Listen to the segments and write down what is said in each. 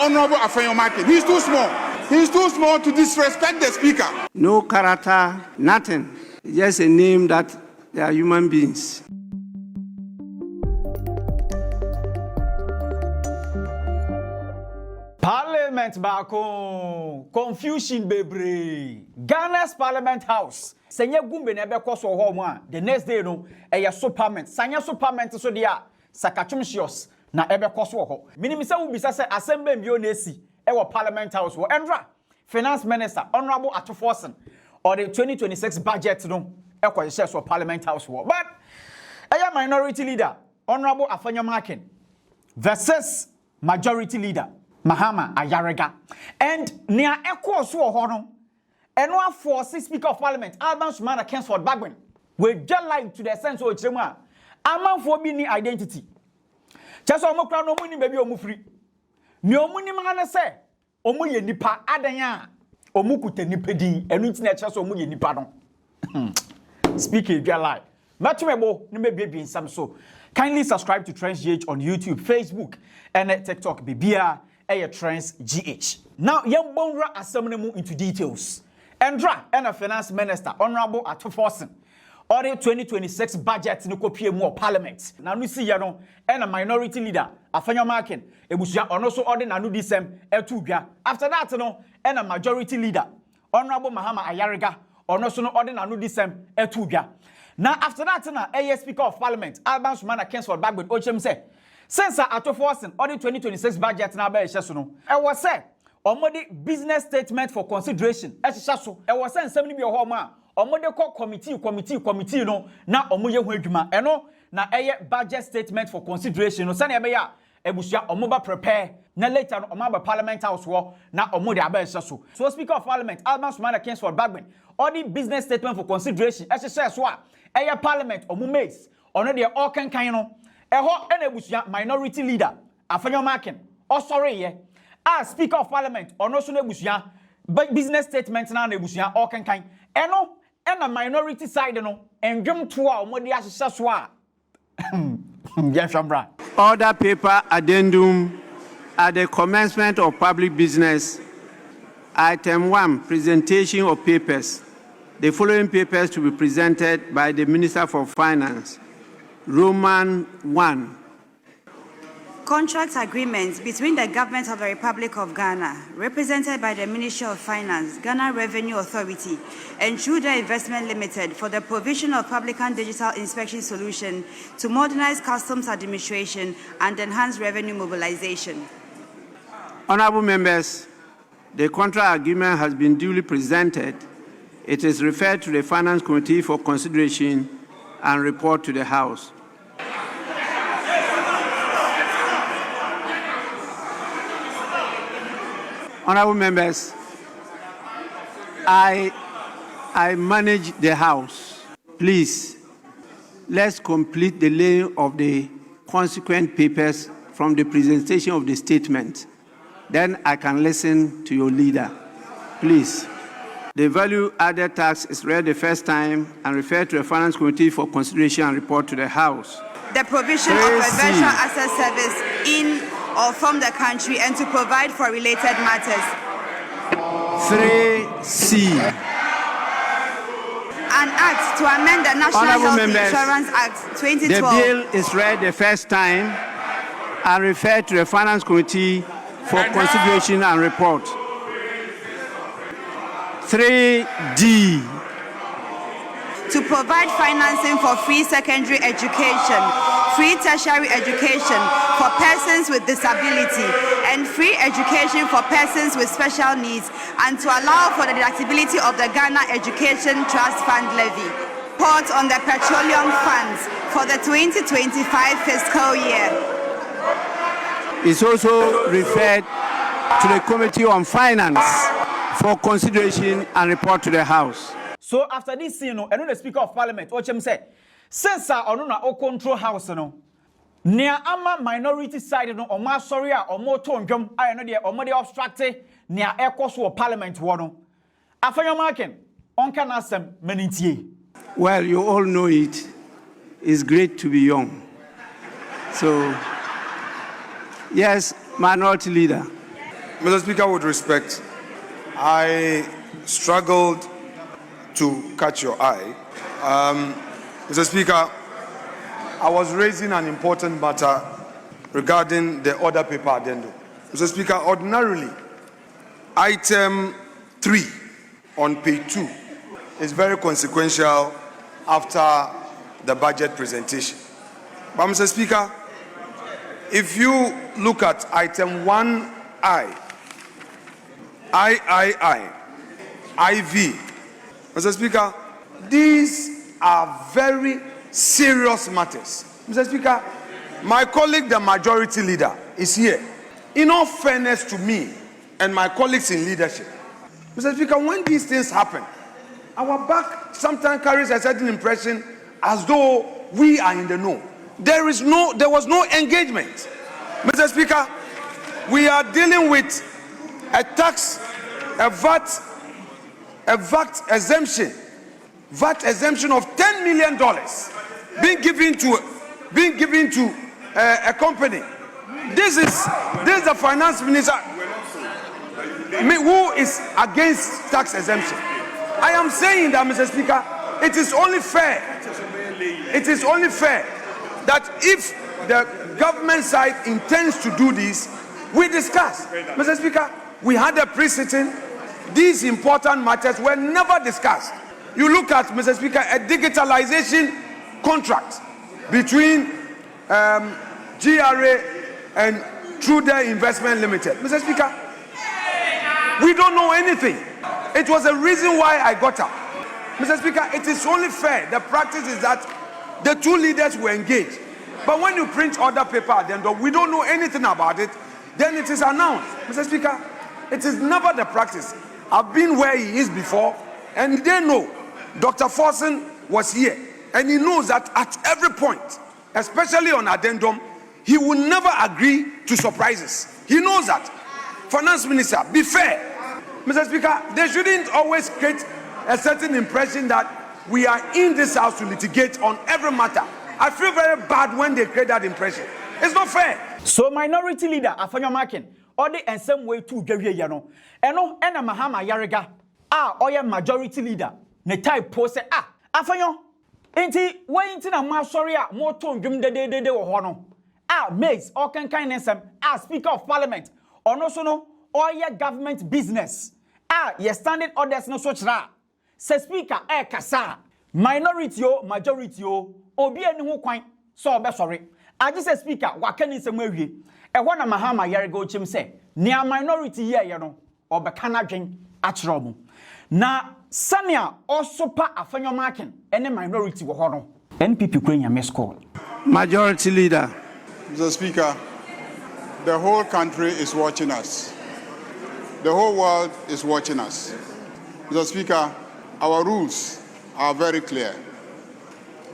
Honorable Afenyo Markin. He's too small. He's too small to disrespect the speaker. No character, nothing. Just a name that they are human beings. Parliament bako confusion bebre. Ghana's Parliament House. Senye gumbe na ebe koso ho mo a the next day no eye parliament. Sanya parliament so dia sakachumshios na ebe koso ho. Minim se wo bisa se assembly mbio na esi e wo Parliament House wo Endra Finance Minister Honorable Atoforsen or the 2026 budget no e ko share so Parliament House wo. But eye minority leader Honorable Afenyo Markin versus majority leader Mahama Ayariga. And near echo so hono. And one for Speaker of Parliament, Alban Bagbin will just like to the sense of Chema. Aman for being identity. Just so mokra no money baby omu free. No money man say, omu ye nipa adanya. Omu kute nipedi, enu na chance omu ye nipa don. Speaking just like. Matumebo, ni me baby in some so. Kindly subscribe to Trends GH on YouTube, Facebook, and TikTok. Bibia. Trends GH. Now, young Bonra assembly into details. Endra and a finance minister, Honorable Atoforsen, or the 2026 budget no copy more parliament. Now, we see you know, and a minority leader, Afenyo Markin, Ebusia, and also order Nanu Disem, Etubia. After that, no, and a majority leader, Honorable Mahama Ayariga, or also no order Nanu Disem, Etubia. Now, after that, a Speaker of Parliament, Alban Bagbin Fíres say. Since Atoforsen or the 2026 budget na be ehye so no e was say omode business statement for consideration ehye so e was say nsem ni bi ho ma omode call committee no na omoye ho adwuma eno na eye budget statement for consideration no sane be ya ebusia omoba prepare na later no omaba Parliament House wo na omode aba ehye so Speaker of Parliament Alban Bagbin or the business statement for consideration ehye so a eye Parliament omumates ono de all kan no Eho enebusia minority leader Afenyo Markin or sorry ye Speaker of Parliament or no sune busia business statement na nebusia or kan eno a minority side no endwem to a omodi ahyehyɛ so a yɛhwambra Order paper addendum at the commencement of public business. Item 1, presentation of papers. The following papers to be presented by the Minister for Finance. Roman 1. Contract agreement between the Government of the Republic of Ghana, represented by the Ministry of Finance, Ghana Revenue Authority, and Chuda Investment Limited for the provision of public and digital inspection solution to modernize customs administration and enhance revenue mobilization. Honorable members, the contract agreement has been duly presented. It is referred to the Finance Committee for consideration and report to the House. Honorable members, I manage the House. Please, let's complete the laying of the consequent papers from the presentation of the statement. Then I can listen to your leader. Please. The value added tax is read the first time and referred to the Finance Committee for consideration and report to the House. The provision of a virtual access service in or from the country and to provide for related matters. 3C. An act to amend the National Health Insurance Act 2012. The bill is read the first time and referred to the Finance Committee for consideration and report. 3D. To provide financing for free secondary education, free tertiary education for persons with disability, and free education for persons with special needs, and to allow for the deductibility of the Ghana Education Trust Fund levy. Report on the petroleum funds for the 2025 fiscal year. It's also referred to the Committee on Finance for consideration and report to the House. So after this scene, no, the Speaker of Parliament, Ochem said, since na o control House no, near ama minority side no, or ma sorry or more tone jump, I know the or more obstructed near air course or Parliament one. Afenyo Markin, on can ask them menintie. Well, you all know it. It's great to be young. So, yes, minority leader. Mr. Speaker, with respect, I struggled to catch your eye. Mr. Speaker, I was raising an important matter regarding the order paper addendum. Mr. Speaker, ordinarily, item 3 on page 2 is very consequential after the budget presentation. But Mr. Speaker, if you look at item 1I, IV, Mr. Speaker, these are very serious matters. Mr. Speaker, my colleague, the majority leader, is here. In all fairness to me and my colleagues in leadership, Mr. Speaker, when these things happen, our back sometimes carries a certain impression as though we are in the know. There was no engagement. Mr. Speaker, we are dealing with a tax, a VAT exemption of $10 million being given to a company. This is the finance minister who is against tax exemption. I am saying that, Mr. Speaker, it is only fair that if the government side intends to do this, we discuss. Mr. Speaker, we had a pre-sitting. These important matters were never discussed. You look at, Mr. Speaker, a digitalization contract between GRA and Trudeau Investment Limited. Mr. Speaker, we don't know anything. It was a reason why I got up. Mr. Speaker, it is only fair. The practice is that the two leaders were engaged. But when you print order paper at the end, we don't know anything about it, then it is announced. Mr. Speaker, it is never the practice. I've been where he is before, and they know. Dr. Forson was here, and he knows that at every point, especially on addendum, he will never agree to surprises. He knows that. Finance Minister, be fair. Mr. Speaker, they shouldn't always create a certain impression that we are in this house to litigate on every matter. I feel very bad when they create that impression. It's not fair. So Minority Leader Afenyo Markin, or the and some way to Gary Yano, and Mahama Ayariga, or Majority Leader, ne type pose Afenyo. Ain't he waiting a masoria more tone grim the day or hono? Mays, or can kindness, Speaker of Parliament, or no sono, or your government business. Your standing orders no such ra. Say Speaker, Kasa, minority o, majority o, obi any who quite, so be sorry. I just say Speaker, what can you say? And one of Mahama Ayariga chim say, near minority here, you know, or be canaging at Romu. Na Sanya also pa Afenyo Markin, any minority were hono. NPP Queen miss call. Majority Leader. Mr. Speaker, the whole country is watching us. The whole world is watching us. Mr. Speaker, our rules are very clear.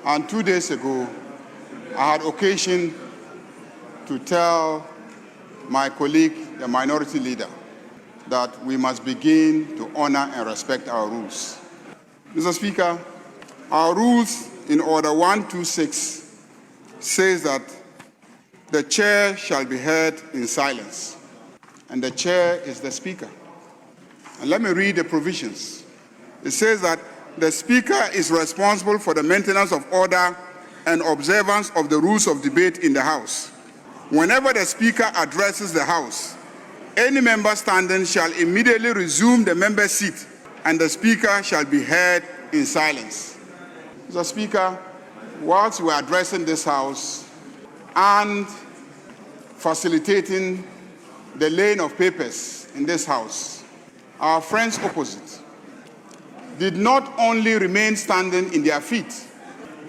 And 2 days ago, I had occasion to tell my colleague, the minority leader, that we must begin to honor and respect our rules. Mr. Speaker, our rules in Order 126 says that the chair shall be heard in silence, and the chair is the speaker. And let me read the provisions. It says that the speaker is responsible for the maintenance of order and observance of the rules of debate in the House. Whenever the speaker addresses the House, any member standing shall immediately resume the member's seat, and the speaker shall be heard in silence. Mr. Speaker, whilst we are addressing this House and facilitating the laying of papers in this House, our friends opposite did not only remain standing in their feet,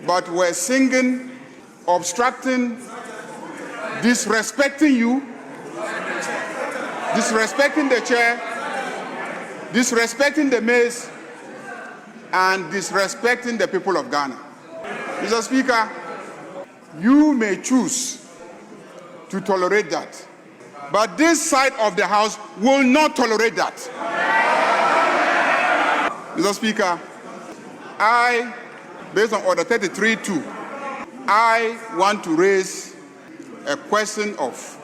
but were singing, obstructing, disrespecting you, disrespecting the chair, disrespecting the mays, and disrespecting the people of Ghana. Mr. Speaker, you may choose to tolerate that, but this side of the House will not tolerate that. Mr. Speaker, based on Order 33.2, I want to raise a question of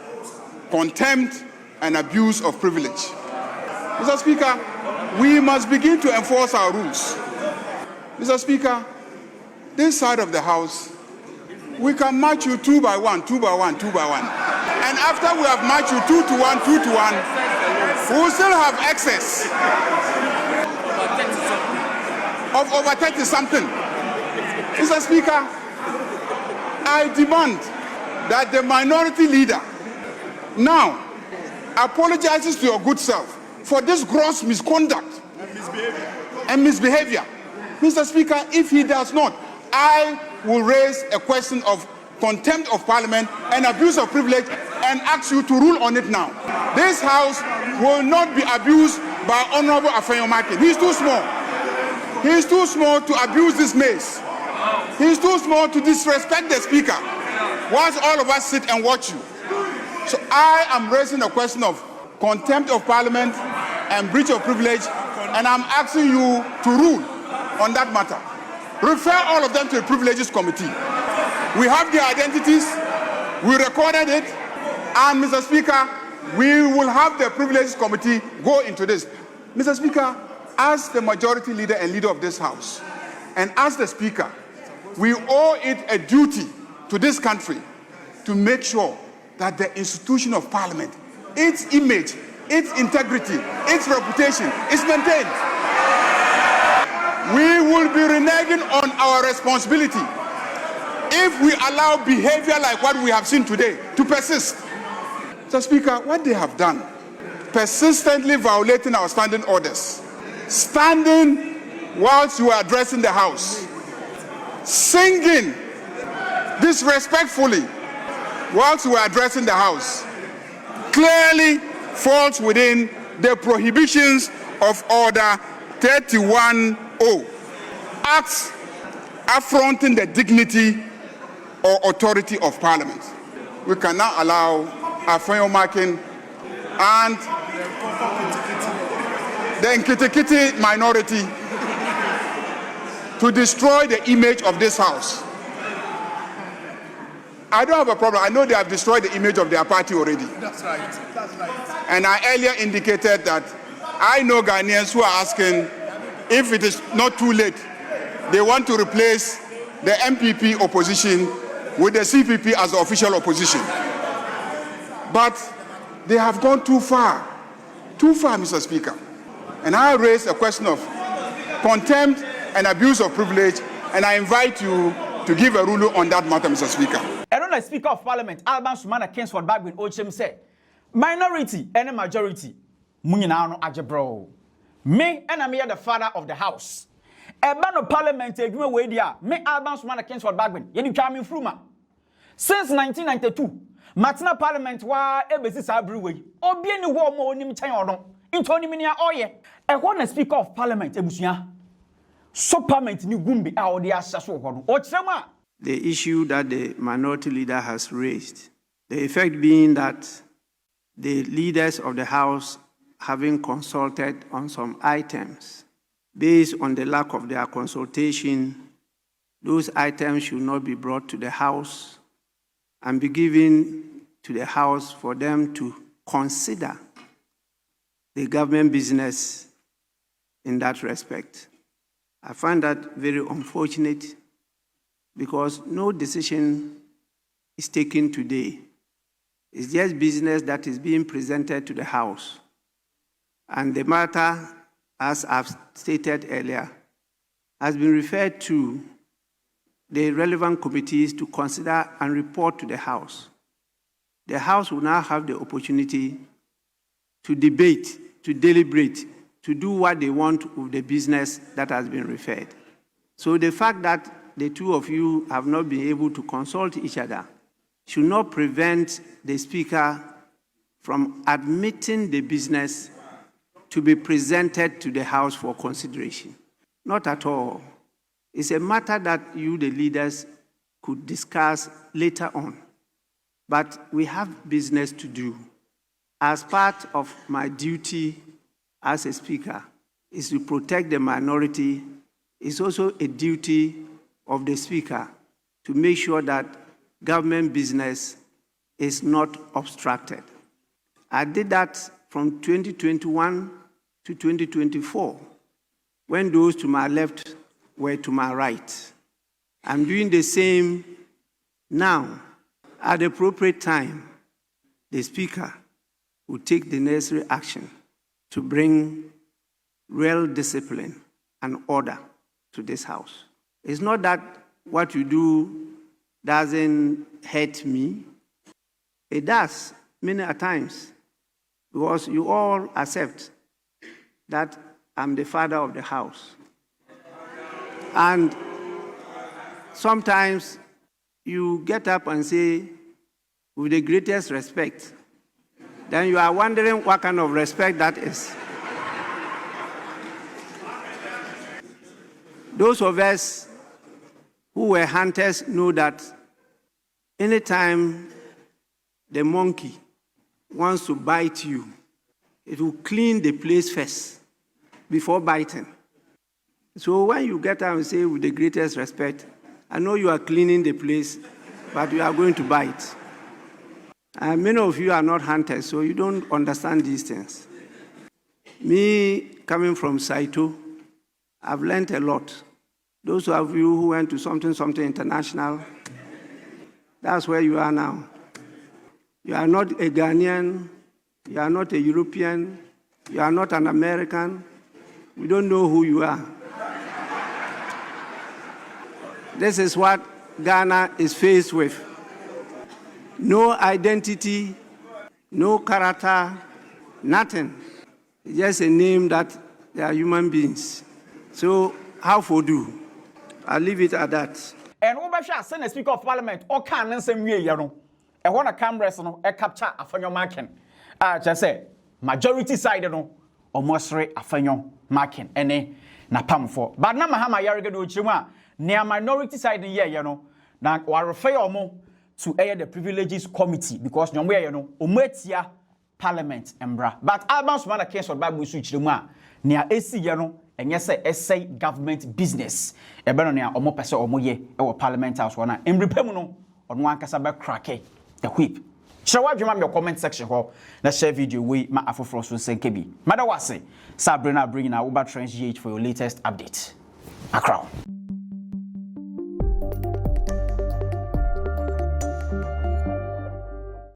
contempt and abuse of privilege. Mr. Speaker, we must begin to enforce our rules. Mr. Speaker, this side of the House, we can match you 2 by 1, 2 by 1, 2 by 1. And after we have matched you 2 to 1, 2 to 1, we will still have excess of over 30 something. Mr. Speaker, I demand that the minority leader now apologizes to your good self for this gross misconduct and misbehavior. Mr. Speaker, if he does not, I will raise a question of contempt of Parliament and abuse of privilege and ask you to rule on it now. This House will not be abused by Honorable Afenyo Markin. He's too small. He's too small to abuse this mace. He's too small to disrespect the Speaker whilst all of us sit and watch you. So I am raising a question of contempt of Parliament and breach of privilege, and I'm asking you to rule on that matter. Refer all of them to the Privileges Committee. We have their identities, we recorded it, and Mr. Speaker, we will have the Privileges Committee go into this. Mr. Speaker, as the majority leader and leader of this House, and as the Speaker, we owe it a duty to this country to make sure that the institution of Parliament, its image, its integrity, its reputation is maintained. We will be reneging on our responsibility if we allow behavior like what we have seen today to persist. Mr. Speaker, what they have done, persistently violating our standing orders, standing whilst you are addressing the House, singing disrespectfully whilst you are addressing the House, clearly falls within the prohibitions of Order 31-0, acts affronting the dignity or authority of Parliament. We can now allow Afenyo Markin and the Nkitikiti minority to destroy the image of this House. I don't have a problem. I know they have destroyed the image of their party already. That's right. That's right. And I earlier indicated that I know Ghanaians who are asking if it is not too late. They want to replace the MPP opposition with the CPP as the official opposition. But they have gone too far, Mr. Speaker. And I raise a question of contempt and abuse of privilege, and I invite you to give a ruling on that matter, Mr. Speaker. And on the Speaker of Parliament, Alban Bagbin Fíres said, minority and majority, munyina no ajebro. Me and I'm here the father of the house. A ban of Parliament, me Alban Bagbin, yeni coming through ma. Since 1992, Martina Parliament wa ebesi sabruwe. Obi ni wo mo onim chan odon. Into ni minia oye. E ho na Speaker of Parliament ebusuya. So Parliament ni gumbi a odi asaso ho no. The issue that the minority leader has raised, the effect being that the leaders of the House, having consulted on some items, based on the lack of their consultation, those items should not be brought to the House and be given to the House for them to consider the government business in that respect. I find that very unfortunate because no decision is taken today. It's just business that is being presented to the House. And the matter, as I've stated earlier, has been referred to the relevant committees to consider and report to the House. The House will now have the opportunity to debate, to deliberate, to do what they want with the business that has been referred. So the fact that the two of you have not been able to consult each other should not prevent the Speaker from admitting the business to be presented to the House for consideration. Not at all. It's a matter that you, the leaders, could discuss later on. But we have business to do. As part of my duty as a Speaker is to protect the minority. It's also a duty of the Speaker to make sure that government business is not obstructed. I did that from 2021 to 2024, when those to my left were to my right. I'm doing the same now. At the appropriate time, the Speaker will take the necessary action to bring real discipline and order to this House. It's not that what you do doesn't hurt me. It does many a times, because you all accept that I'm the father of the house. And sometimes you get up and say, with the greatest respect, then you are wondering what kind of respect that is. Those of us who were hunters know that anytime the monkey wants to bite you, it will clean the place first before biting. So when you get up and say, with the greatest respect, I know you are cleaning the place, but you are going to bite. And many of you are not hunters, so you don't understand these things. Me, coming from Saito, I've learned a lot. Those of you who went to something international, that's where you are now. You are not a Ghanaian, you are not a European, you are not an American. We don't know who you are. This is what Ghana is faced with. No identity, no character, nothing. It's just a name that they are human beings. So how for do? I'll leave it at that. And Obasha, Senate Speaker of Parliament, or can and same way, Yano. And one of cameras, a capture Afenyo Markin. Just say, majority side, or mostly Afenyo Markin, and na pam for. But now Mahama Ayariga do Chima, near minority side, now, or refer omo to air the privileges committee, because no way, Umetia Parliament, Embra. But Alban's man a case of Bible switch the near AC, and yes, essay government business. A beronia or more person or moye or Parliament House one. And repemuno on one casaba cracky, the whip. Shall I your comment section? Let's share video we ma afro so senkebi. Madawase, Sabrina bringing our Uber Trans GH for your latest update. Accra.